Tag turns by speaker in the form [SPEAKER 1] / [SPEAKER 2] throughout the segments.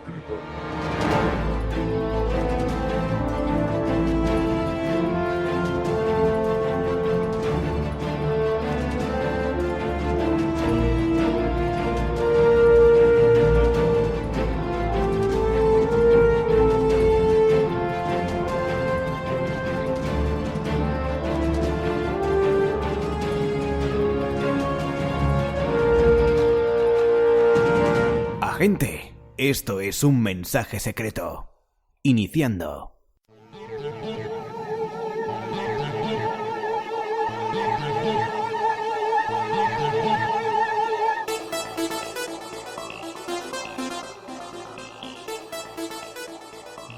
[SPEAKER 1] escrito.
[SPEAKER 2] Agente, esto es un mensaje secreto. Iniciando.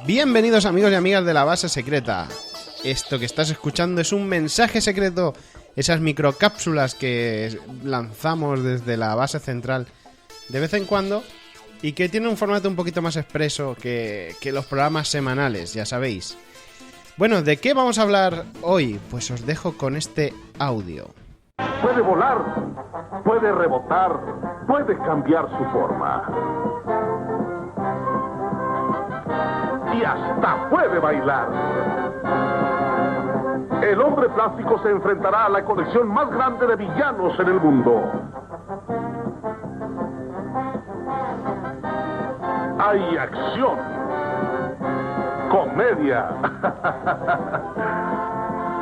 [SPEAKER 3] Bienvenidos amigos y amigas de la base secreta. Esto que estás escuchando es un mensaje secreto. Esas microcápsulas que lanzamos desde la base central de vez en cuando y que tiene un formato un poquito más expreso que los programas semanales, ya sabéis. Bueno, ¿de qué vamos a hablar hoy? Pues os dejo con este audio.
[SPEAKER 1] Puede volar, puede rebotar, puede cambiar su forma. Y hasta puede bailar. El hombre plástico se enfrentará a la colección más grande de villanos en el mundo. Hay acción, comedia,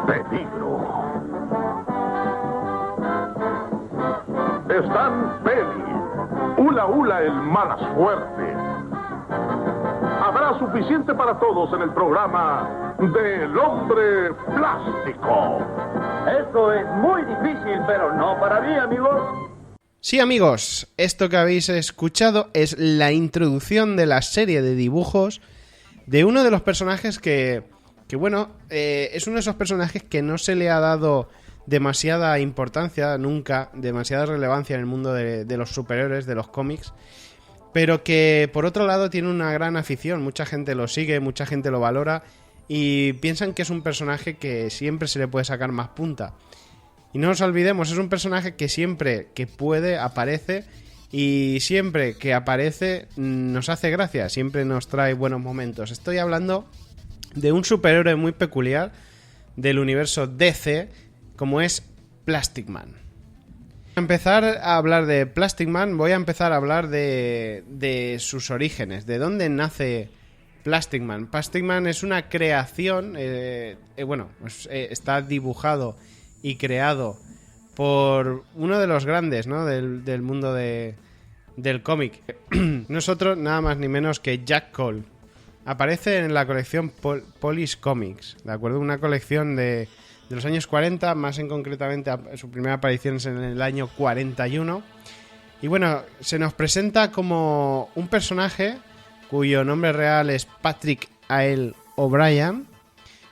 [SPEAKER 1] peligro. Están Penny, Hula Hula el mala suerte. Habrá suficiente para todos en el programa del hombre plástico.
[SPEAKER 4] Esto es muy difícil, pero no para mí, amigos.
[SPEAKER 3] Sí, amigos, esto que habéis escuchado es la introducción de la serie de dibujos de uno de los personajes que bueno, es uno de esos personajes que no se le ha dado demasiada importancia nunca, demasiada relevancia en el mundo de los superhéroes, de los cómics, pero que por otro lado tiene una gran afición, mucha gente lo sigue, mucha gente lo valora y piensan que es un personaje que siempre se le puede sacar más punta. Y no nos olvidemos, es un personaje que siempre que puede aparece y siempre que aparece nos hace gracia, siempre nos trae buenos momentos. Estoy hablando de un superhéroe muy peculiar del universo DC, como es Plastic Man. Para empezar a hablar de Plastic Man, voy a empezar a hablar de sus orígenes, de dónde nace Plastic Man. Plastic Man es una creación, está dibujado y creado por uno de los grandes, ¿no?, del mundo del cómic. Nosotros, nada más ni menos que Jack Cole. Aparece en la colección Police Comics, ¿de acuerdo? Una colección de los años 40, más en concretamente su primera aparición es en el año 41. Y bueno, se nos presenta como un personaje cuyo nombre real es Patrick A.L. O'Brien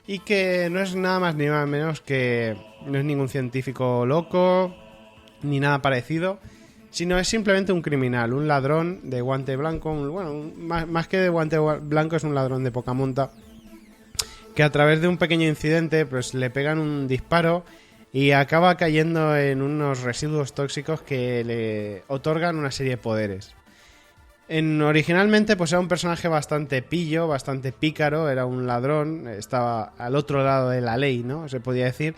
[SPEAKER 3] y que no es nada más ni nada menos que... no es ningún científico loco ni nada parecido, sino es simplemente un criminal, un ladrón de guante blanco, más que de guante blanco es un ladrón de poca monta, que a través de un pequeño incidente pues le pegan un disparo y acaba cayendo en unos residuos tóxicos que le otorgan una serie de poderes. Originalmente pues era un personaje bastante pillo, bastante pícaro, era un ladrón, estaba al otro lado de la ley, ¿no?, se podía decir,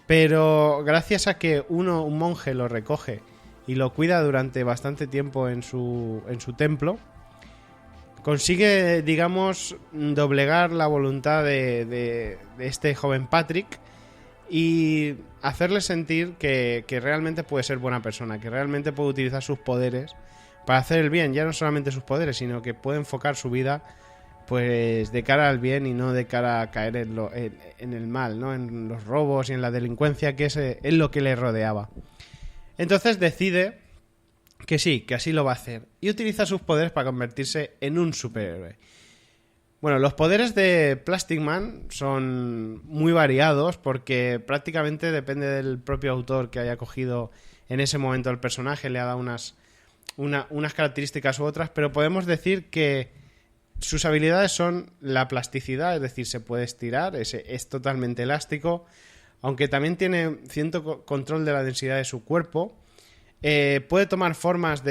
[SPEAKER 3] pero gracias a que un monje lo recoge y lo cuida durante bastante tiempo en su templo, consigue, digamos, doblegar la voluntad de este joven Patrick y hacerle sentir que realmente puede ser buena persona, que realmente puede utilizar sus poderes para hacer el bien, ya no solamente sus poderes, sino que puede enfocar su vida pues de cara al bien y no de cara a caer en el mal, ¿no?, en los robos y en la delincuencia, que es lo que le rodeaba. Entonces decide que sí, que así lo va a hacer y utiliza sus poderes para convertirse en un superhéroe. Bueno, los poderes de Plastic Man son muy variados porque prácticamente depende del propio autor que haya cogido en ese momento el personaje, le ha dado unas características u otras, pero podemos decir que sus habilidades son la plasticidad, es decir, se puede estirar, es totalmente elástico, aunque también tiene cierto control de la densidad de su cuerpo Puede tomar formas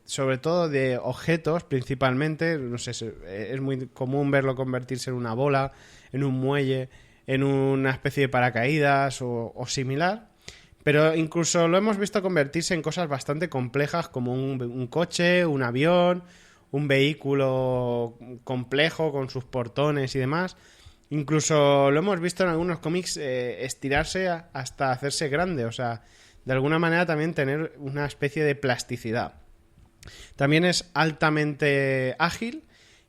[SPEAKER 3] sobre todo de objetos principalmente. No sé, es muy común verlo convertirse en una bola, en un muelle, en una especie de paracaídas o similar. Pero incluso lo hemos visto convertirse en cosas bastante complejas como un coche, un avión, un vehículo complejo con sus portones y demás. Incluso lo hemos visto en algunos cómics estirarse hasta hacerse grande, o sea, de alguna manera también tener una especie de plasticidad. También es altamente ágil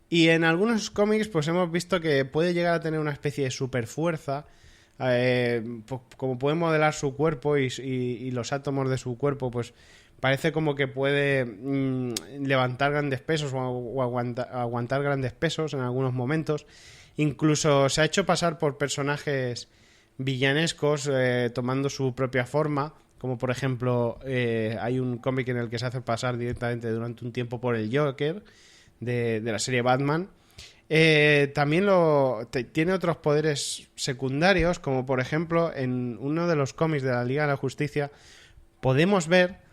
[SPEAKER 3] y en algunos cómics pues hemos visto que puede llegar a tener una especie de superfuerza, como puede modelar su cuerpo y los átomos de su cuerpo, pues parece como que puede levantar grandes pesos o aguantar grandes pesos en algunos momentos. Incluso se ha hecho pasar por personajes villanescos tomando su propia forma, como por ejemplo hay un cómic en el que se hace pasar directamente durante un tiempo por el Joker de la serie Batman. También tiene otros poderes secundarios, como por ejemplo en uno de los cómics de la Liga de la Justicia podemos ver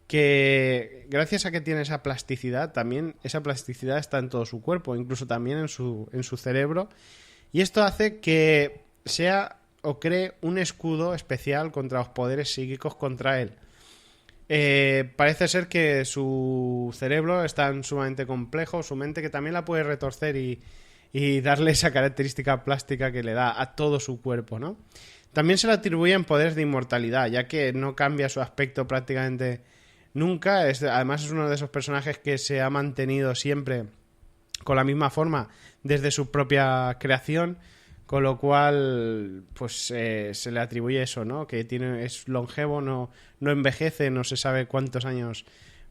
[SPEAKER 3] que gracias a que tiene esa plasticidad, también esa plasticidad está en todo su cuerpo, incluso también en su cerebro, y esto hace que sea o cree un escudo especial contra los poderes psíquicos contra él. Parece ser que su cerebro es tan sumamente complejo, su mente, que también la puede retorcer y darle esa característica plástica que le da a todo su cuerpo, ¿no? También se le atribuyen poderes de inmortalidad, ya que no cambia su aspecto prácticamente nunca. Además es uno de esos personajes que se ha mantenido siempre con la misma forma desde su propia creación, con lo cual pues se le atribuye eso, ¿no? Que es longevo, no envejece, no se sabe cuántos años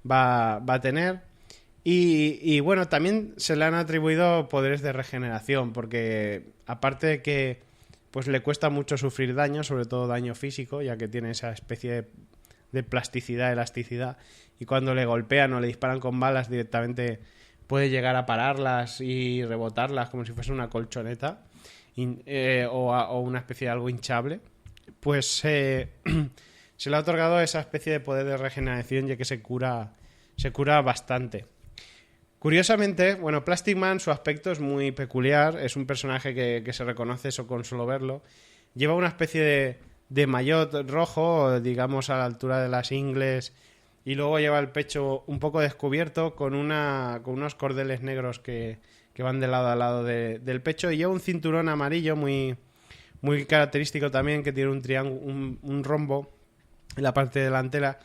[SPEAKER 3] va a tener. Y bueno, también se le han atribuido poderes de regeneración, porque aparte de que pues le cuesta mucho sufrir daño, sobre todo daño físico, ya que tiene esa especie de plasticidad, elasticidad, y cuando le golpean o le disparan con balas directamente puede llegar a pararlas y rebotarlas como si fuese una colchoneta o una especie de algo hinchable. Pues se le ha otorgado esa especie de poder de regeneración, ya que se cura bastante. Curiosamente, bueno, Plastic Man, su aspecto es muy peculiar, es un personaje que se reconoce eso con solo verlo. Lleva una especie de maillot rojo, digamos a la altura de las ingles, y luego lleva el pecho un poco descubierto con unos cordeles negros que van de lado a lado del pecho, y lleva un cinturón amarillo muy, muy característico también, que tiene un triángulo, un rombo en la parte delantera.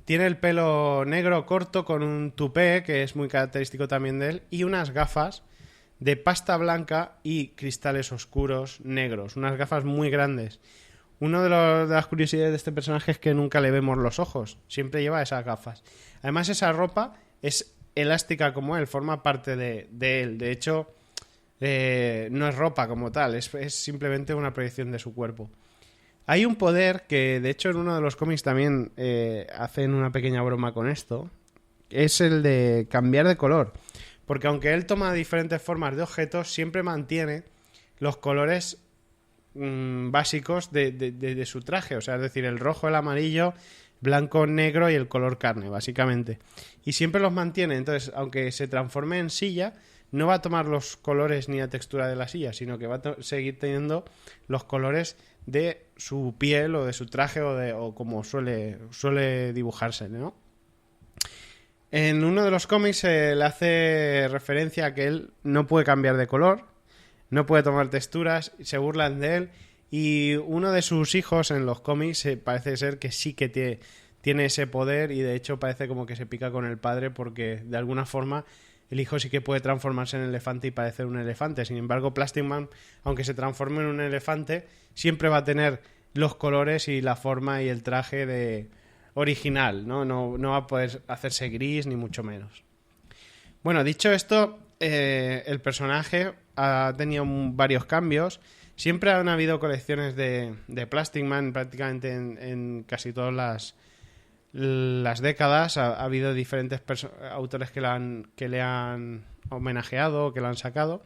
[SPEAKER 3] Tiene el pelo negro corto con un tupé, que es muy característico también de él, y unas gafas de pasta blanca y cristales oscuros negros, unas gafas muy grandes. Una de las curiosidades de este personaje es que nunca le vemos los ojos, siempre lleva esas gafas. Además, esa ropa es elástica como él, forma parte de él. De hecho, no es ropa como tal, es simplemente una proyección de su cuerpo. Hay un poder que, de hecho, en uno de los cómics también hacen una pequeña broma con esto, es el de cambiar de color. Porque aunque él toma diferentes formas de objetos, siempre mantiene los colores básicos de su traje, o sea, es decir, el rojo, el amarillo, blanco, negro y el color carne, básicamente, y siempre los mantiene. Entonces, aunque se transforme en silla, no va a tomar los colores ni la textura de la silla, sino que va a seguir teniendo los colores de su piel o de su traje o como suele dibujarse, ¿no? En uno de los cómics se le hace referencia a que él no puede cambiar de color, no puede tomar texturas, se burlan de él, y uno de sus hijos en los cómics parece ser que sí que tiene ese poder, y de hecho parece como que se pica con el padre porque de alguna forma el hijo sí que puede transformarse en elefante y parecer un elefante. Sin embargo, Plastic Man, aunque se transforme en un elefante, siempre va a tener los colores y la forma y el traje original, ¿no? No va a poder hacerse gris ni mucho menos. Bueno, dicho esto, el personaje ha tenido varios cambios. Siempre han habido colecciones de Plastic Man prácticamente en casi todas las décadas. Ha habido diferentes autores que le han homenajeado, que lo han sacado.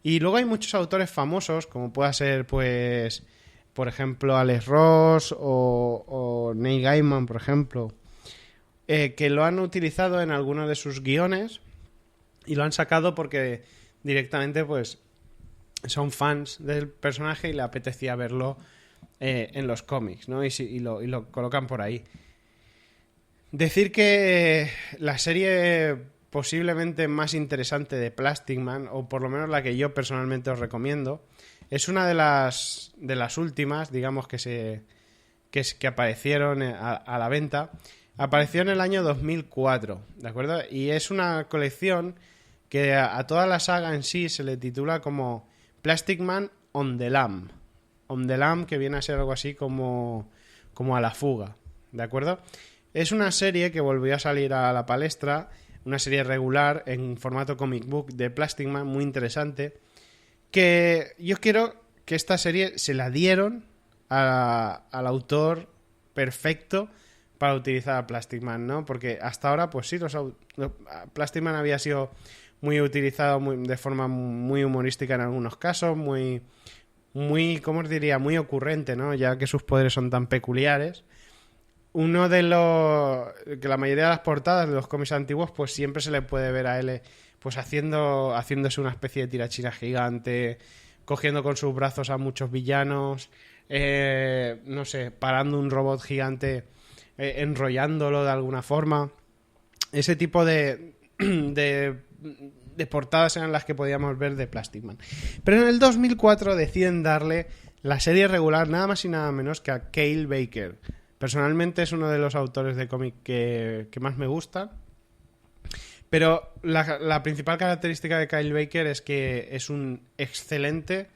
[SPEAKER 3] Y luego hay muchos autores famosos, como pueda ser, pues, por ejemplo, Alex Ross o Neil Gaiman, por ejemplo, que lo han utilizado en algunos de sus guiones y lo han sacado porque directamente pues son fans del personaje y le apetecía verlo en los cómics, ¿no? Y lo colocan por ahí. Decir que la serie posiblemente más interesante de Plastic Man, o por lo menos la que yo personalmente os recomiendo, es una de las últimas, digamos, que aparecieron a la venta. Apareció en el año 2004, ¿de acuerdo? Y es una colección que a toda la saga en sí se le titula como Plastic Man on the Lam. On the Lam, que viene a ser algo así como a la fuga, ¿de acuerdo? Es una serie que volvió a salir a la palestra, una serie regular en formato comic book de Plastic Man, muy interesante, que yo quiero que esta serie se la dieron al autor perfecto para utilizar a Plastic Man, ¿no? Porque hasta ahora, pues sí, Plastic Man había sido muy utilizado de forma muy humorística en algunos casos, muy, ¿cómo os diría? Muy ocurrente, ¿no? Ya que sus poderes son tan peculiares. Uno de los... que la mayoría de las portadas de los cómics antiguos, pues siempre se le puede ver a él pues haciéndose una especie de tirachina gigante, cogiendo con sus brazos a muchos villanos, no sé, parando un robot gigante, enrollándolo de alguna forma. Ese tipo de portadas eran las que podíamos ver de Plastic Man. Pero en el 2004 deciden darle la serie regular nada más y nada menos que a Kyle Baker. Personalmente es uno de los autores de cómic que más me gusta. Pero la principal característica de Kyle Baker es que es un excelente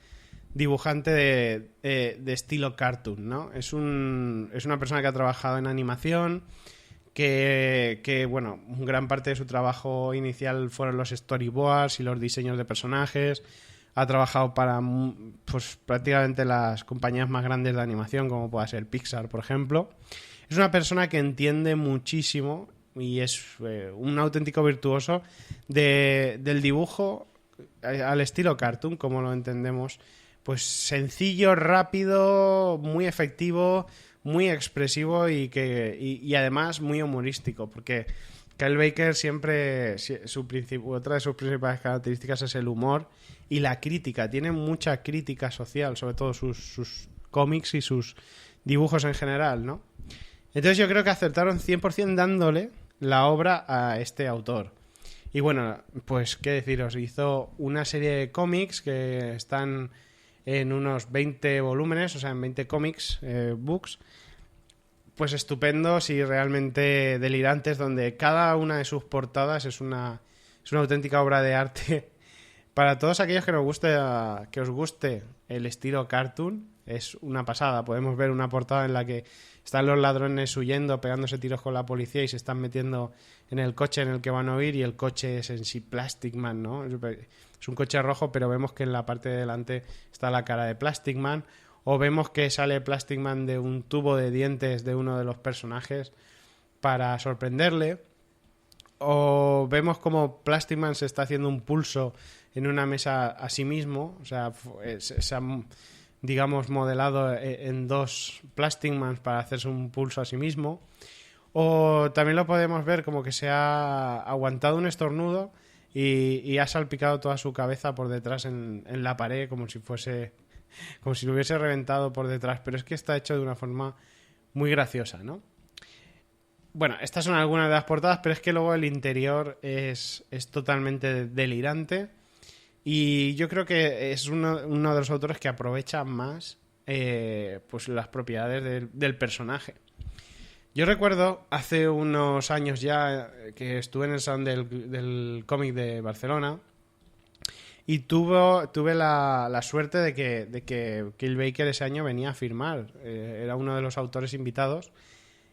[SPEAKER 3] dibujante de estilo cartoon, ¿no? Es una persona que ha trabajado en animación, que bueno, gran parte de su trabajo inicial fueron los storyboards y los diseños de personajes. Ha trabajado para pues prácticamente las compañías más grandes de animación, como pueda ser Pixar, por ejemplo. Es una persona que entiende muchísimo y es un auténtico virtuoso del dibujo al estilo cartoon, como lo entendemos. Pues sencillo, rápido, muy efectivo, muy expresivo y además muy humorístico, porque Kyle Baker siempre, otra de sus principales características es el humor y la crítica. Tiene mucha crítica social, sobre todo sus cómics y sus dibujos en general, ¿no? Entonces yo creo que acertaron 100% dándole la obra a este autor. Y bueno, pues qué deciros, hizo una serie de cómics que están en unos 20 volúmenes, o sea, en 20 cómics, books, pues estupendos y realmente delirantes, donde cada una de sus portadas es una auténtica obra de arte. Para todos aquellos que os guste el estilo cartoon, es una pasada. Podemos ver una portada en la que están los ladrones huyendo, pegándose tiros con la policía y se están metiendo en el coche en el que van a huir, y el coche es en sí Plastic Man, ¿no? Es un coche rojo, pero vemos que en la parte de delante está la cara de Plastic Man. O vemos que sale Plastic Man de un tubo de dientes de uno de los personajes para sorprenderle. O vemos como Plastic Man se está haciendo un pulso en una mesa a sí mismo. O sea, se ha, digamos, modelado en dos Plastic Mans para hacerse un pulso a sí mismo. O también lo podemos ver como que se ha aguantado un estornudo y ha salpicado toda su cabeza por detrás en la pared, como si lo hubiese reventado por detrás, pero es que está hecho de una forma muy graciosa, ¿no? Bueno, estas son algunas de las portadas, pero es que luego el interior es totalmente delirante, y yo creo que es uno de los autores que aprovecha más pues las propiedades del personaje. Yo recuerdo hace unos años ya que estuve en el salón del cómic de Barcelona. Y tuve la suerte de que Kyle Baker ese año venía a firmar. Era uno de los autores invitados.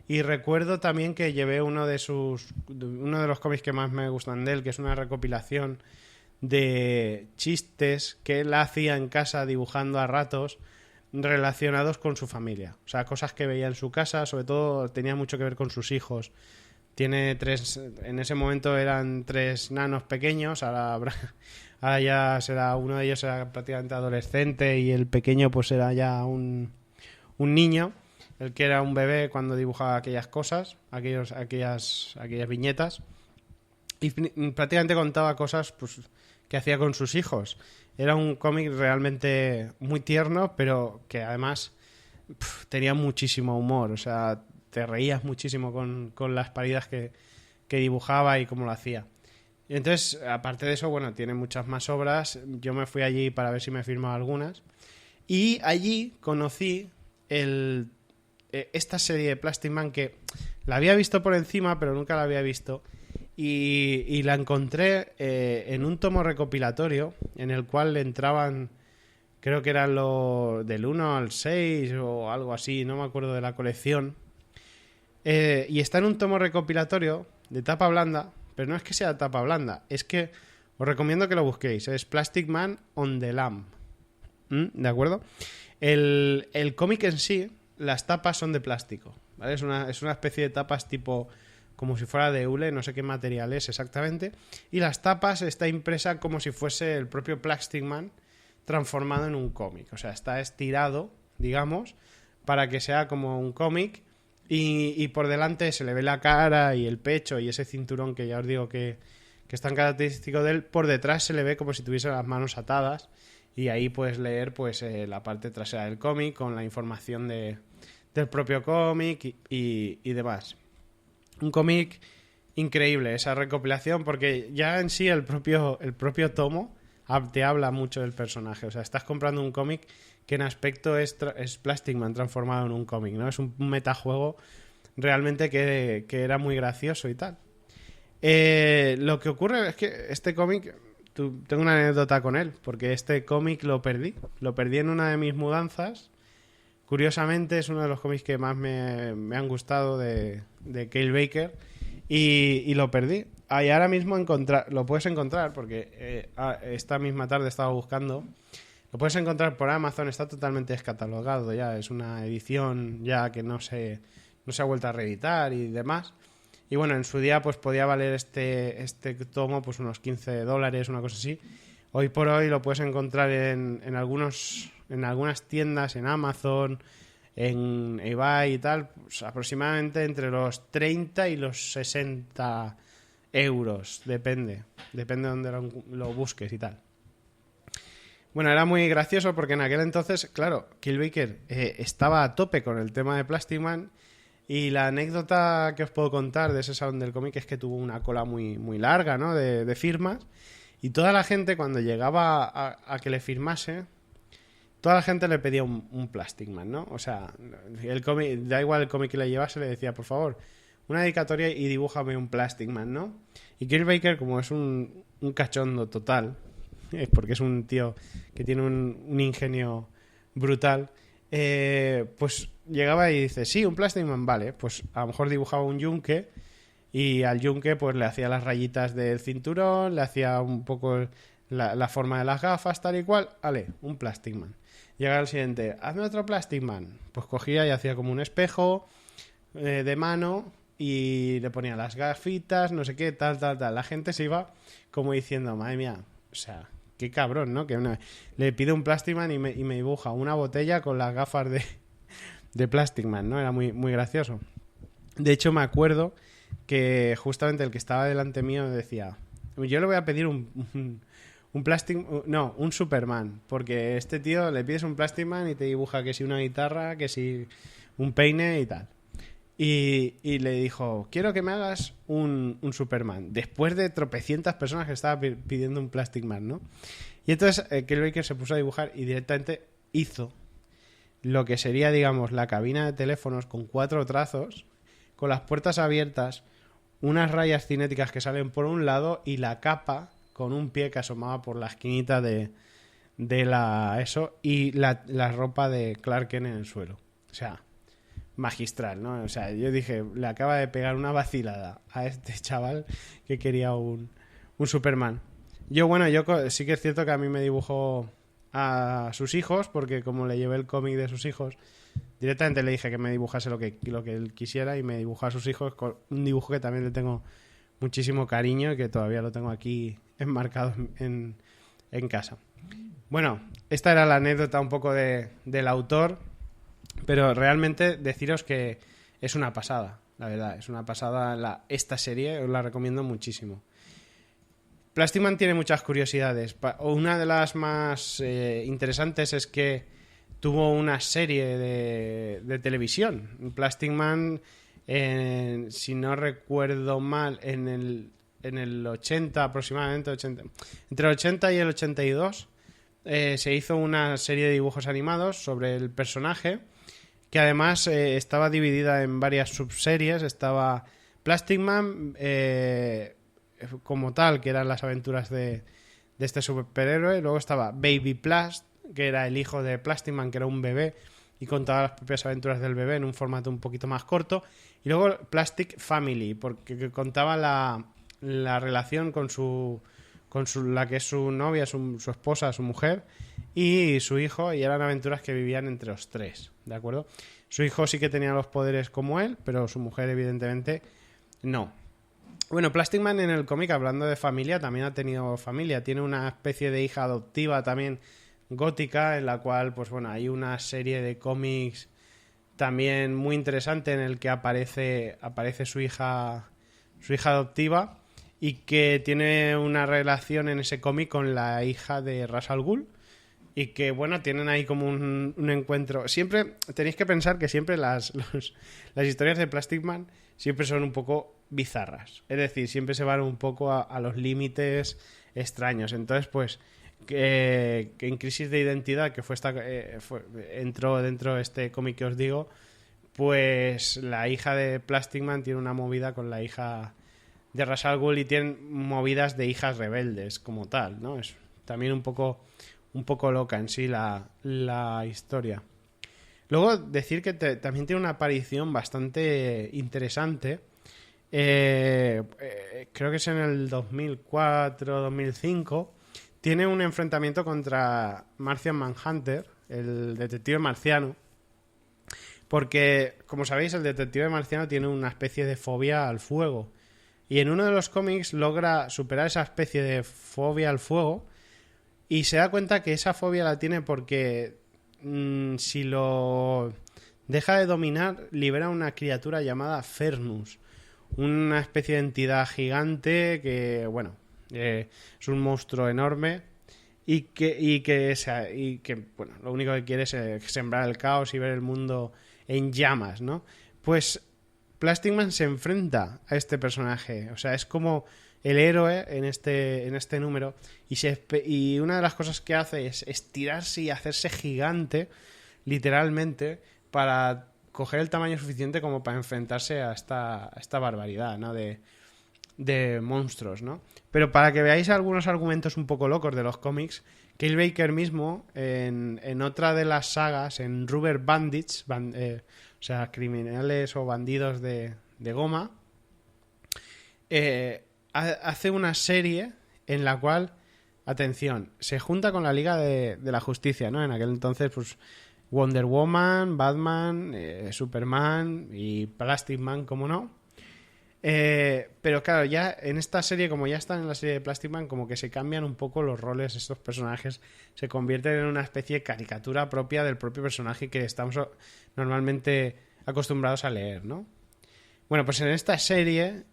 [SPEAKER 3] Y recuerdo también que llevé uno de los cómics que más me gustan de él, que es una recopilación de chistes que él hacía en casa dibujando a ratos relacionados con su familia. O sea, cosas que veía en su casa, sobre todo tenía mucho que ver con sus hijos. Tiene en ese momento eran 3 nanos pequeños, ahora ya uno de ellos era prácticamente adolescente y el pequeño pues era ya un niño. el que era un bebé cuando dibujaba aquellas cosas, aquellas viñetas, y prácticamente contaba cosas pues, que hacía con sus hijos. Era un cómic realmente muy tierno, pero que además tenía muchísimo humor, o sea, te reías muchísimo con las paridas que dibujaba y cómo lo hacía. Y entonces, aparte de eso, bueno, tiene muchas más obras. Yo me fui allí para ver si me firmaba algunas. Y allí conocí esta serie de Plastic Man que la había visto por encima, pero nunca la había visto. Y la encontré en un tomo recopilatorio en el cual le entraban, creo que eran del 1 al 6 o algo así, no me acuerdo de la colección. Y está en un tomo recopilatorio de tapa blanda, pero no es que sea tapa blanda, es que os recomiendo que lo busquéis. Es Plastic Man on the Lamb. ¿De acuerdo? El cómic en sí, las tapas son de plástico, ¿vale? Es una especie de tapas tipo como si fuera de hule, no sé qué material es exactamente, y las tapas está impresa como si fuese el propio Plastic Man transformado en un cómic, o sea, está estirado, digamos, para que sea como un cómic, y por delante se le ve la cara y el pecho y ese cinturón que ya os digo que es tan característico de él. Por detrás se le ve como si tuviese las manos atadas, y ahí puedes leer pues la parte trasera del cómic con la información del propio cómic y demás. Un cómic increíble, esa recopilación, porque ya en sí el propio tomo te habla mucho del personaje. O sea, estás comprando un cómic que en aspecto es Plastic Man transformado en un cómic, ¿no? Es un metajuego realmente que era muy gracioso y tal. Lo que ocurre es que este cómic, tengo una anécdota con él, porque este cómic lo perdí en una de mis mudanzas. Curiosamente es uno de los cómics que más me han gustado de Cale Baker, y lo perdí. Y ahora mismo lo puedes encontrar, porque esta misma tarde estaba buscando. Lo puedes encontrar por Amazon, está totalmente descatalogado ya, es una edición ya que no se ha vuelto a reeditar y demás. Y bueno, en su día pues podía valer este tomo pues unos $15, una cosa así. Hoy por hoy lo puedes encontrar en algunas tiendas, en Amazon, en eBay y tal, pues aproximadamente entre los 30 y los 60 euros, depende de dónde lo busques y tal. Bueno, era muy gracioso porque en aquel entonces, claro, Cale Baker estaba a tope con el tema de Plastic Man, y la anécdota que os puedo contar de ese salón del cómic es que tuvo una cola muy, muy larga, ¿no? de firmas, y toda la gente cuando llegaba a que le firmase, toda la gente le pedía un Plastic Man, ¿no? O sea, el cómic, da igual el cómic que le llevase, le decía, por favor, una dedicatoria y dibújame un Plastic Man, ¿no? Y Cale Baker, como es un cachondo total, porque es un tío que tiene un ingenio brutal, pues llegaba y dice, sí, un Plastic Man, vale, pues a lo mejor dibujaba un yunque, y al yunque pues le hacía las rayitas del cinturón, le hacía un poco la forma de las gafas, tal y cual, vale, un Plastic Man. Llega al siguiente, hazme otro Plastic Man, pues cogía y hacía como un espejo de mano y le ponía las gafitas, no sé qué, tal. La gente se iba como diciendo, madre mía, o sea, qué cabrón, ¿no? Que le pide un Plastic Man y me dibuja una botella con las gafas de Plastic Man, ¿no? Era muy, muy gracioso. De hecho, me acuerdo que justamente el que estaba delante mío decía, yo le voy a pedir un Superman, porque este tío le pides un Plastic Man y te dibuja que si una guitarra, que si un peine y tal. Y le dijo, quiero que me hagas un Superman, después de tropecientas personas que estaban pidiendo un Plastic Man, ¿no? Y entonces Cale Baker se puso a dibujar y directamente hizo lo que sería, digamos, la cabina de teléfonos con 4 trazos, con las puertas abiertas, unas rayas cinéticas que salen por un lado y la capa con un pie que asomaba por la esquinita de y la ropa de Clark Kent en el suelo. O sea, magistral, ¿no? O sea, yo dije, le acaba de pegar una vacilada a este chaval que quería un Superman. Yo sí que es cierto que a mí me dibujó a sus hijos, porque como le llevé el cómic de sus hijos, directamente le dije que me dibujase lo que él quisiera, y me dibujó a sus hijos con un dibujo que también le tengo muchísimo cariño y que todavía lo tengo aquí enmarcado en casa. Bueno, esta era la anécdota un poco del autor. Pero realmente deciros que es una pasada, la verdad. Es una pasada esta serie, os la recomiendo muchísimo. Plastic Man tiene muchas curiosidades. Una de las más interesantes es que tuvo una serie de televisión. Plastic Man, si no recuerdo mal, en el 80 aproximadamente, entre el 80 y el 82, se hizo una serie de dibujos animados sobre el personaje, que además estaba dividida en varias subseries. Estaba Plastic Man como tal, que eran las aventuras de este superhéroe. Luego estaba Baby Plast, que era el hijo de Plastic Man, que era un bebé y contaba las propias aventuras del bebé en un formato un poquito más corto. Y luego Plastic Family, porque contaba la relación con la que es su novia, su esposa, su mujer y su hijo, y eran aventuras que vivían entre los tres, ¿de acuerdo? Su hijo sí que tenía los poderes como él, pero su mujer evidentemente no. Bueno, Plastic Man en el cómic, hablando de familia, también ha tenido familia. Tiene una especie de hija adoptiva también gótica, en la cual, pues bueno, hay una serie de cómics también muy interesante en el que aparece su hija adoptiva, y que tiene una relación en ese cómic con la hija de Ra's al Ghul, y que, bueno, tienen ahí como un encuentro. Siempre tenéis que pensar que siempre las historias de Plastic Man siempre son un poco bizarras. Es decir, siempre se van un poco a los límites extraños. Entonces, pues, que en Crisis de Identidad, que entró dentro de este cómic que os digo, pues la hija de Plastic Man tiene una movida con la hija de Ra's al Ghul, y tienen movidas de hijas rebeldes como tal, ¿no? Es también un poco loca en sí la historia. Luego, decir que también tiene una aparición bastante interesante. Creo que es en el 2004-2005. Tiene un enfrentamiento contra Martian Manhunter, el detective marciano. Porque, como sabéis, el detective marciano tiene una especie de fobia al fuego. Y en uno de los cómics logra superar esa especie de fobia al fuego, y se da cuenta que esa fobia la tiene porque si lo deja de dominar, libera una criatura llamada Fernus, una especie de entidad gigante que, bueno, es un monstruo enorme y que bueno, lo único que quiere es sembrar el caos y ver el mundo en llamas, ¿no? Pues Plastic Man se enfrenta a este personaje, o sea, es como el héroe en este número, y una de las cosas que hace es estirarse y hacerse gigante, literalmente, para coger el tamaño suficiente como para enfrentarse a esta barbaridad, ¿no? de monstruos, ¿no? Pero para que veáis algunos argumentos un poco locos de los cómics, Cale Baker mismo, en otra de las sagas, en Rubber Bandits, o sea, criminales o bandidos de goma, hace una serie en la cual, atención, se junta con la Liga de la Justicia, ¿no? En aquel entonces, pues, Wonder Woman, Batman, Superman y Plastic Man, como no. Pero claro, ya en esta serie, como ya están en la serie de Plastic Man, como que se cambian un poco los roles. Estos personajes se convierten en una especie de caricatura propia del propio personaje que estamos normalmente acostumbrados a leer, ¿no? Bueno, pues en esta serie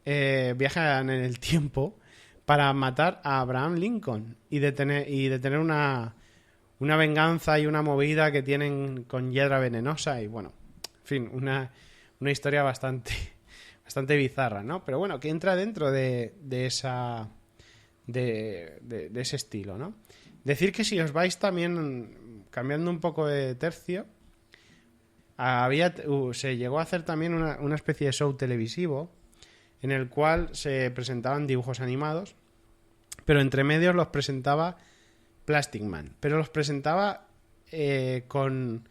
[SPEAKER 3] viajan en el tiempo para matar a Abraham Lincoln y detener una venganza y una movida que tienen con hiedra venenosa, y bueno, en fin, una historia bastante bizarra, ¿no? Pero bueno, que entra dentro de ese estilo, ¿no? Decir que si os vais también cambiando un poco de tercio, se llegó a hacer también una especie de show televisivo en el cual se presentaban dibujos animados, pero entre medios los presentaba Plastic Man, pero los presentaba con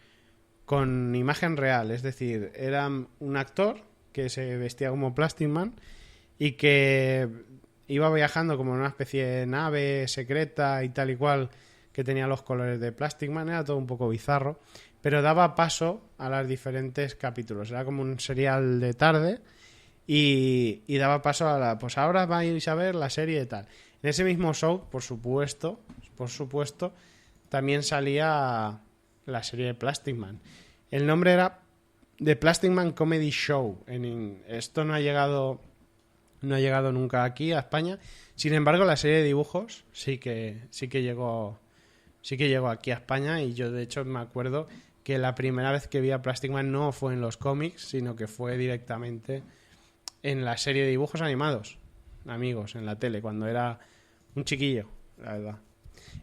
[SPEAKER 3] imagen real, es decir, era un actor que se vestía como Plastic Man y que iba viajando como en una especie de nave secreta y tal y cual, que tenía los colores de Plastic Man. Era todo un poco bizarro, pero daba paso a los diferentes capítulos. Era como un serial de tarde y daba paso a pues ahora vais a ver la serie y tal. En ese mismo show, por supuesto, también salía la serie de Plastic Man. El nombre era The Plastic Man Comedy Show. Esto no ha llegado nunca aquí a España. Sin embargo, la serie de dibujos sí que llegó aquí a España, y yo de hecho me acuerdo que la primera vez que vi a Plastic Man no fue en los cómics, sino que fue directamente en la serie de dibujos animados, amigos, en la tele, cuando era un chiquillo, la verdad.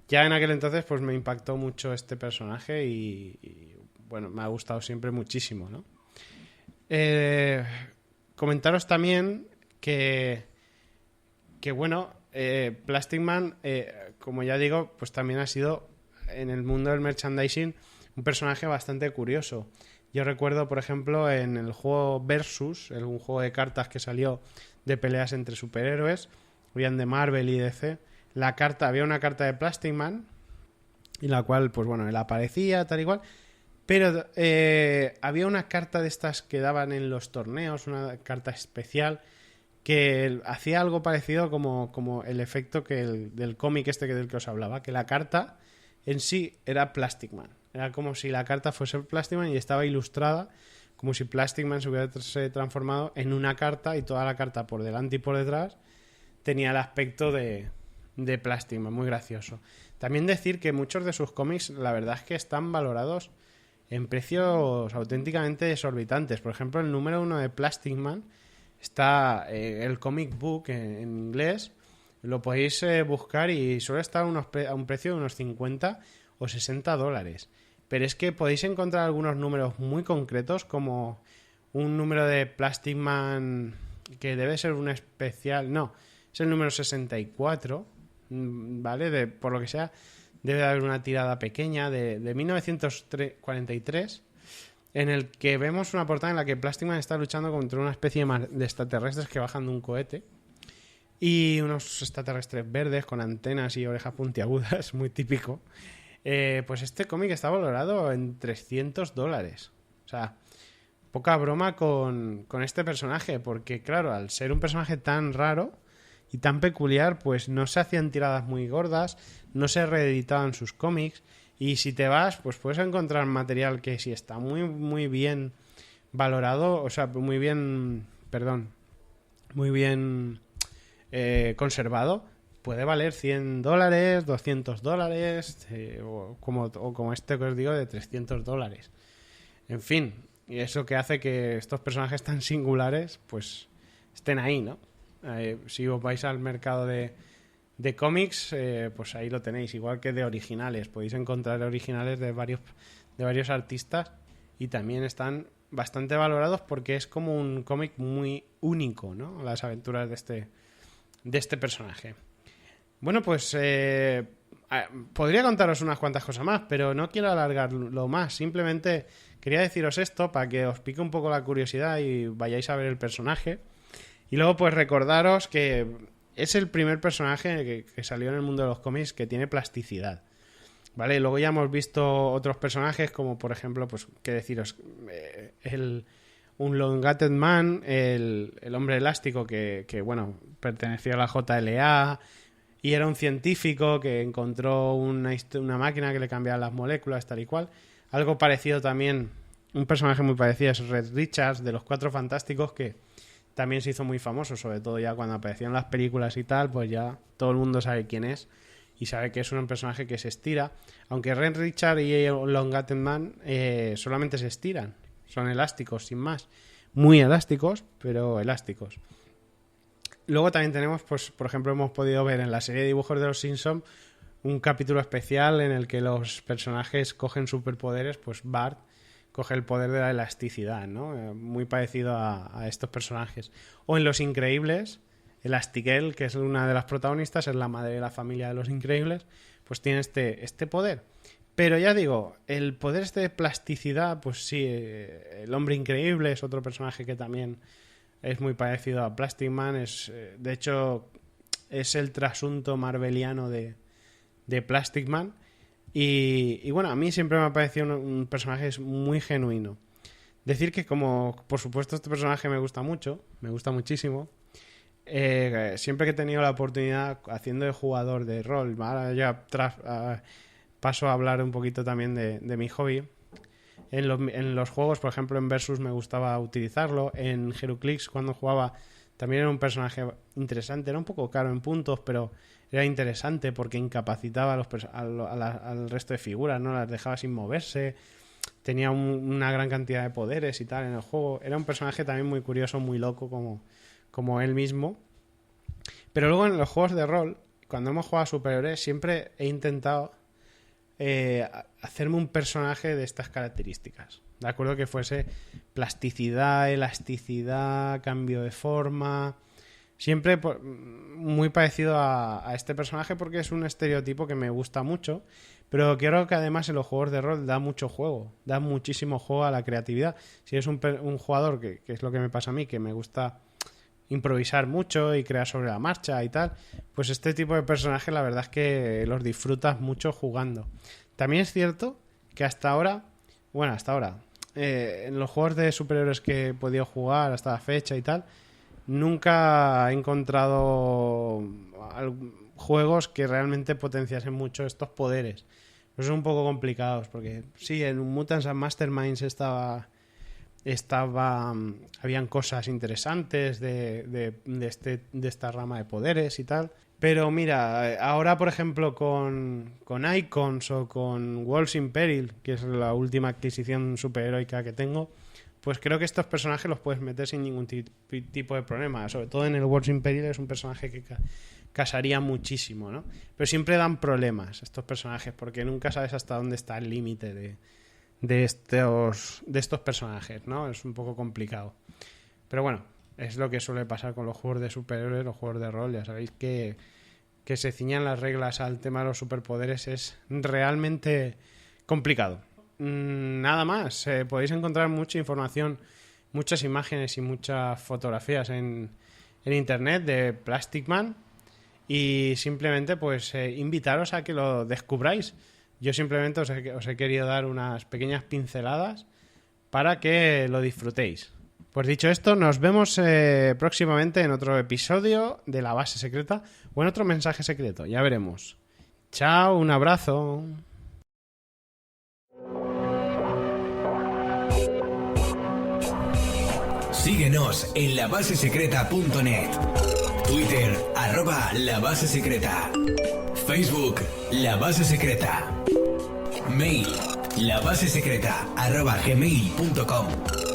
[SPEAKER 3] Ya en aquel entonces pues me impactó mucho este personaje y bueno, me ha gustado siempre muchísimo, ¿no? Comentaros también que bueno, Plastic Man, como ya digo, pues también ha sido en el mundo del merchandising un personaje bastante curioso. Yo recuerdo, por ejemplo, en el juego Versus, un juego de cartas que salió de peleas entre superhéroes, habían de Marvel y DC, había una carta de Plastic Man, y la cual, pues bueno, él aparecía, tal y cual, pero había una carta de estas que daban en los torneos, una carta especial, que hacía algo parecido como el efecto del cómic del que os hablaba, que la carta en sí era Plastic Man. Era como si la carta fuese Plastic Man y estaba ilustrada como si Plastic Man se hubiese transformado en una carta, y toda la carta por delante y por detrás tenía el aspecto de Plastic Man, muy gracioso. También decir que muchos de sus cómics, la verdad es que están valorados en precios auténticamente exorbitantes. Por ejemplo, el número 1 de Plastic Man está el comic book en inglés, lo podéis buscar y suele estar a un precio de unos 50 o 60 dólares. Pero es que podéis encontrar algunos números muy concretos, como un número de Plastic Man que debe ser un especial, no, es el número 64, ¿vale? Por lo que sea, debe haber una tirada pequeña de 1943, en el que vemos una portada en la que Plastic Man está luchando contra una especie de extraterrestres que bajan de un cohete, y unos extraterrestres verdes con antenas y orejas puntiagudas, muy típico. Pues este cómic está valorado en 300 dólares. O sea, poca broma con este personaje, porque claro, al ser un personaje tan raro y tan peculiar, pues no se hacían tiradas muy gordas, no se reeditaban sus cómics, y si te vas, pues puedes encontrar material que sí está muy, muy bien valorado, o sea, muy bien conservado. Puede valer 100 dólares, 200 dólares, o como este que os digo, de 300 dólares. En fin, y eso que hace que estos personajes tan singulares pues estén ahí, ¿no? Si os vais al mercado de cómics, pues ahí lo tenéis, igual que de originales. Podéis encontrar originales de varios artistas, y también están bastante valorados porque es como un cómic muy único, ¿no? Las aventuras de este personaje. Bueno, pues podría contaros unas cuantas cosas más, pero no quiero alargarlo más. Simplemente quería deciros esto para que os pique un poco la curiosidad y vayáis a ver el personaje. Y luego pues recordaros que es el primer personaje que salió en el mundo de los cómics que tiene plasticidad, ¿vale? Luego ya hemos visto otros personajes, como por ejemplo, pues qué deciros, un Elongated Man, el hombre elástico que bueno, pertenecía a la JLA y era un científico que encontró una máquina que le cambiaba las moléculas, tal y cual. Algo parecido también, un personaje muy parecido es Red Richards de los Cuatro Fantásticos, que también se hizo muy famoso, sobre todo ya cuando aparecían las películas y tal, pues ya todo el mundo sabe quién es y sabe que es un personaje que se estira, aunque Red Richards y Elongated Man solamente se estiran, son elásticos sin más, muy elásticos, pero elásticos. Luego también tenemos, pues por ejemplo, hemos podido ver en la serie de dibujos de los Simpsons un capítulo especial en el que los personajes cogen superpoderes. Pues Bart coge el poder de la elasticidad, ¿no? Muy parecido a estos personajes. O en Los Increíbles, Elastigirl, que es una de las protagonistas, es la madre de la familia de Los Increíbles, pues tiene este poder. Pero ya digo, el poder de plasticidad, pues sí, el Hombre Increíble es otro personaje que también es muy parecido a Plastic Man. De hecho, es el trasunto marveliano de Plastic Man. Y bueno, a mí siempre me ha parecido un personaje muy genuino. Decir que como, por supuesto, este personaje me gusta mucho, me gusta muchísimo, siempre que he tenido la oportunidad haciendo de jugador de rol, ahora ya paso a hablar un poquito también de mi hobby, en los juegos, por ejemplo en Versus me gustaba utilizarlo, en HeroClix cuando jugaba también era un personaje interesante, era un poco caro en puntos, pero era interesante porque incapacitaba al resto de figuras, no las dejaba sin moverse, tenía una gran cantidad de poderes y tal en el juego, era un personaje también muy curioso, muy loco como él mismo. Pero luego en los juegos de rol, cuando hemos jugado a superhéroes, siempre he intentado hacerme un personaje de estas características. De acuerdo, que fuese plasticidad, elasticidad, cambio de forma. Siempre muy parecido a este personaje porque es un estereotipo que me gusta mucho. Pero creo que además en los juegos de rol da mucho juego. Da muchísimo juego a la creatividad. Si eres un jugador, que es lo que me pasa a mí, que me gusta improvisar mucho y crear sobre la marcha y tal, pues este tipo de personajes la verdad es que los disfrutas mucho jugando. También es cierto que hasta ahora en los juegos de superhéroes que he podido jugar hasta la fecha y tal, nunca he encontrado juegos que realmente potenciasen mucho estos poderes. Pues son un poco complicados porque sí, en Mutants and Masterminds habían cosas interesantes de esta rama de poderes y tal, pero mira, ahora por ejemplo con Icons o con Wolves in Peril, que es la última adquisición superheroica que tengo, pues creo que estos personajes los puedes meter sin ningún tipo de problema. Sobre todo en el Wolves in Peril es un personaje que casaría muchísimo, ¿no? Pero siempre dan problemas estos personajes porque nunca sabes hasta dónde está el límite de estos personajes, ¿no? Es un poco complicado. Pero bueno, es lo que suele pasar con los juegos de superhéroes, los juegos de rol. Ya sabéis que se ciñan las reglas al tema de los superpoderes es realmente complicado. Nada más. Podéis encontrar mucha información, muchas imágenes y muchas fotografías en internet de Plastic Man. Y simplemente pues invitaros a que lo descubráis. Yo simplemente os he querido dar unas pequeñas pinceladas para que lo disfrutéis. Pues dicho esto, nos vemos próximamente en otro episodio de La Base Secreta o en otro mensaje secreto, ya veremos. Chao, un abrazo.
[SPEAKER 2] Síguenos en labasesecreta.net, Twitter @labasesecreta, Facebook La Base Secreta, mail labasesecreta@gmail.com.